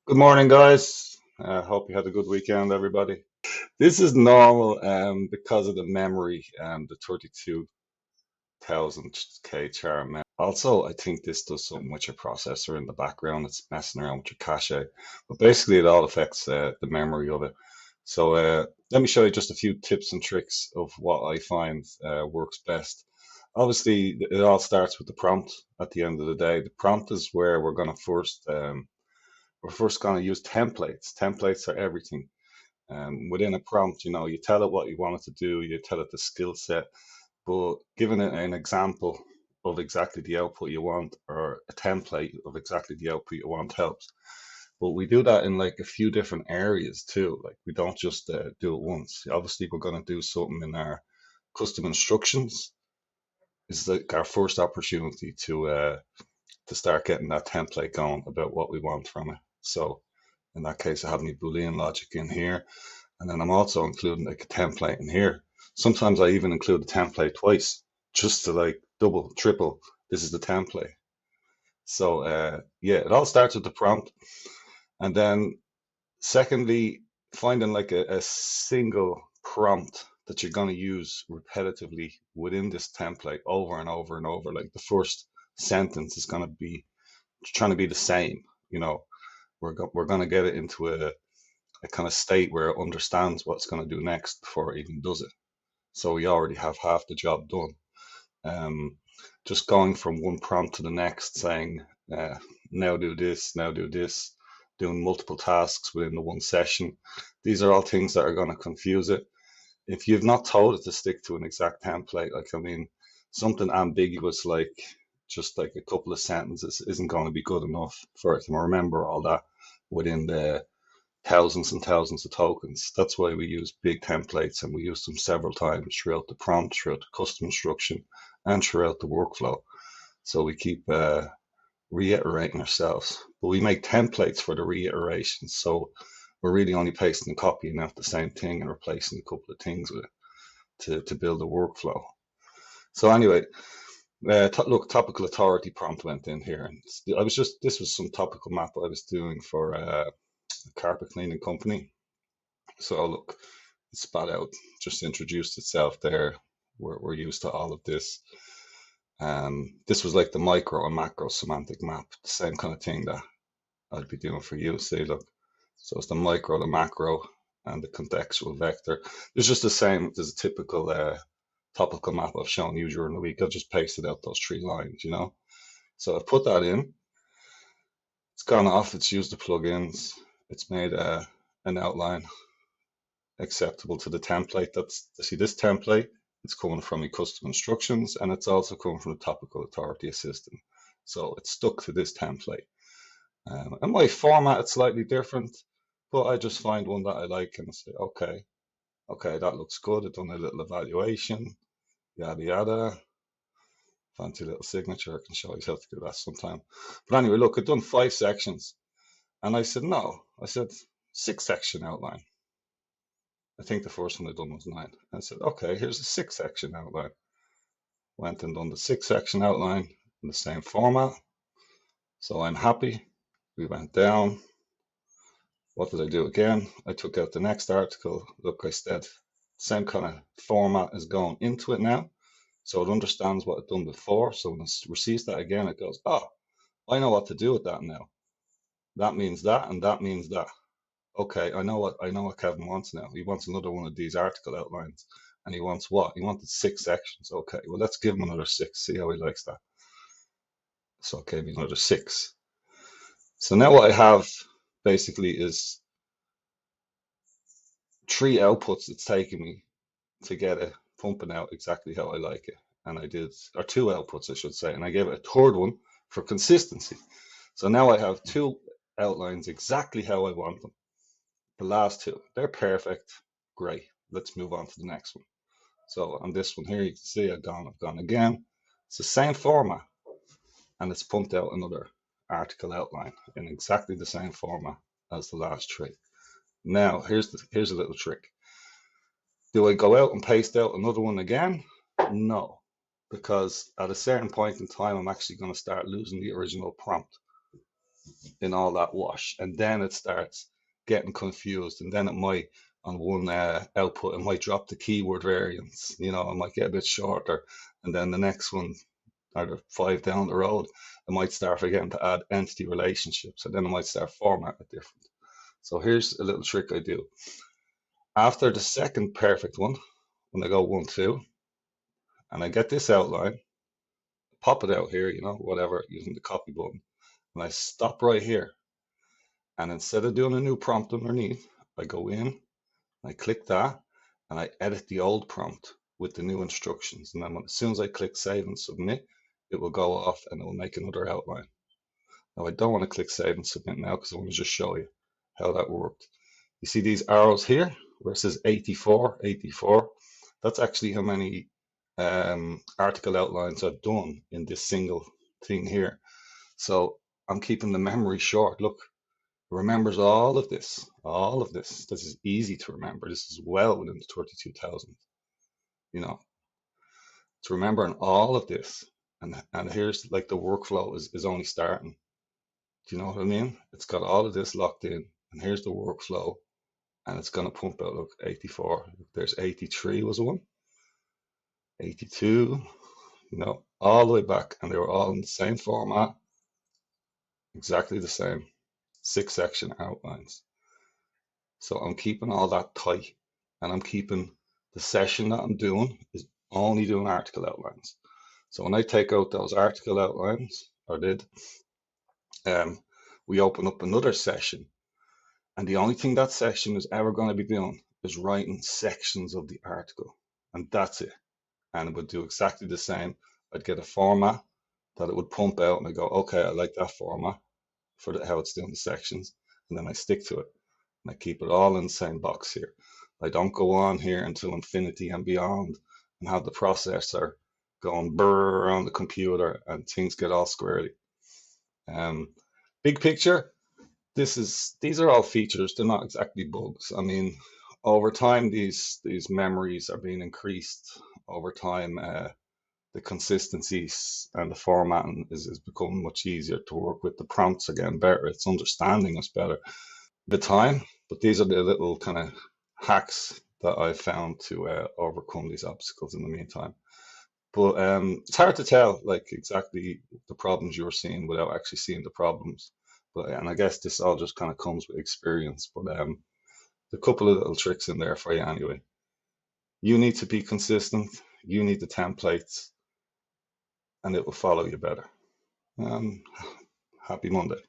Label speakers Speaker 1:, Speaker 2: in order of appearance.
Speaker 1: Good morning, guys. Hope you had a good weekend, everybody. This is normal because of the memory, the 32,000K charm memory. Also, I think this does something with your processor in the background. It's messing around with your cache. But basically, it all affects the memory of it. So let me show you just a few tips and tricks of what I find works best. Obviously, it all starts with the prompt at the end of the day. The prompt is where we're first going to use templates. Templates are everything. Within a prompt, you tell it what you want it to do, you tell it the skill set, but giving it an example of exactly the output you want or a template of exactly the output you want helps. But we do that in like a few different areas too. Like we don't just do it once. Obviously, we're going to do something in our custom instructions. Is like our first opportunity to start getting that template going about what we want from it. So in that case, I have my Boolean logic in here, and then I'm also including like a template in here. Sometimes I even include a template twice, just to like double, triple. This is the template. So yeah, it all starts with the prompt, and then secondly, finding like a single prompt that you're going to use repetitively within this template over and over and over. Like the first sentence is going to be trying to be the same. You know, we're going to get it into a kind of state where it understands what it's going to do next before it even does it. So we already have half the job done. Um, just going from one prompt to the next, saying, uh, now do this, doing multiple tasks within the one session. These are all things that are going to confuse it. If you've not told it to stick to an exact template, like, I mean, something ambiguous like just like a couple of sentences isn't going to be good enough for it to remember all that within the thousands and thousands of tokens. That's why we use big templates and we use them several times throughout the prompt, throughout the custom instruction, and throughout the workflow. So we keep reiterating ourselves. But we make templates for the reiterations. So we're really only pasting and copying out the same thing and replacing a couple of things with it to build a workflow. So anyway, look, topical authority prompt went in here. And this was some topical map I was doing for a carpet cleaning company. So look, it spat out, just introduced itself there. We're used to all of this. This was like the micro and macro semantic map, the same kind of thing that I'd be doing for you. See, look, so it's the micro, the macro, and the contextual vector. It's just the same as a typical topical map I've shown you during the week. I've just pasted out those three lines. So I've put that in. It's gone off. It's used the plugins. It's made an outline acceptable to the template. See this template. It's coming from the custom instructions, and it's also coming from the topical authority assistant. So it's stuck to this template. And my format it's slightly different, but I just find one that I like and say, okay, that looks good. I've done a little evaluation, yada yada. Fancy little signature. I can show you how to do that sometime. But anyway, look, I've done 5 sections, and I said no. I said 6 section outline. I think the first one I done was 9. I said, okay, here's a 6 section outline. Went and done the 6 section outline in the same format. So I'm happy. We went down. What did I do again? I took out the next article. Look, I said, same kind of format is going into it now. So it understands what it done before. So when it receives that again, it goes, oh, I know what to do with that now. That means that, and that means that. Okay, I know what Kevin wants now. He wants another one of these article outlines. And he wants what? He wanted 6 sections. Okay, well let's give him another 6, see how he likes that. So okay, another 6. So now what I have basically is 3 outputs it's taking me to get it pumping out exactly how I like it. And I did, or 2 outputs, I should say, and I gave it a third one for consistency. So now I have 2 outlines exactly how I want them. The last 2, they're perfect. Great. Let's move on to the next one. So on this one here, you can see I've gone again. It's the same format, and it's pumped out another article outline in exactly the same format as the last 3. Now here's a little trick. Do I go out and paste out another one again? No, because at a certain point in time, I'm actually going to start losing the original prompt. in all that wash, and then it starts getting confused, and then it might on one output it might drop the keyword variance, it might get a bit shorter, and then the next one or the five down the road, it might start forgetting to add entity relationships, and then it might start formatting it different. So here's a little trick I do. After the second perfect one, when I go 1, 2, and I get this outline, pop it out here, whatever, using the copy button, and I stop right here. And instead of doing a new prompt underneath, I go in, I click that, and I edit the old prompt with the new instructions. And then as soon as I click save and submit, it will go off and it will make another outline. Now I don't want to click save and submit now because I want to just show you how that worked. You see these arrows here where it says 84, 84. That's actually how many article outlines I've done in this single thing here. So I'm keeping the memory short. Look, it remembers all of this, all of this. This is easy to remember. This is well within the 32,000, it's remembering all of this. And here's like the workflow is only starting. Do you know what I mean? It's got all of this locked in, and here's the workflow, and it's going to pump out, look, 84. There's 83 was one, 82, all the way back, and they were all in the same format, exactly the same, 6-section outlines. So I'm keeping all that tight, and I'm keeping the session that I'm doing is only doing article outlines. So when I take out those article outlines, or did, we open up another session, and the only thing that session is ever going to be doing is writing sections of the article, and that's it. And it would do exactly the same. I'd get a format that it would pump out, and I go, okay, I like that format for how it's doing the sections, and then I stick to it, and I keep it all in the same box here. I don't go on here until infinity and beyond and have the processor going brrr on the computer and things get all squirrely. Big picture, these are all features. They're not exactly bugs. I mean, over time, these memories are being increased. Over time, the consistencies and the formatting is becoming much easier to work with. The prompts are getting better. It's understanding us better with time. But these are the little kind of hacks that I've found to overcome these obstacles in the meantime. But it's hard to tell like exactly the problems you're seeing without actually seeing the problems. But and I guess this all just kind of comes with experience. But a couple of little tricks in there for you anyway. You need to be consistent. You need the templates, and it will follow you better. Um, Happy Monday.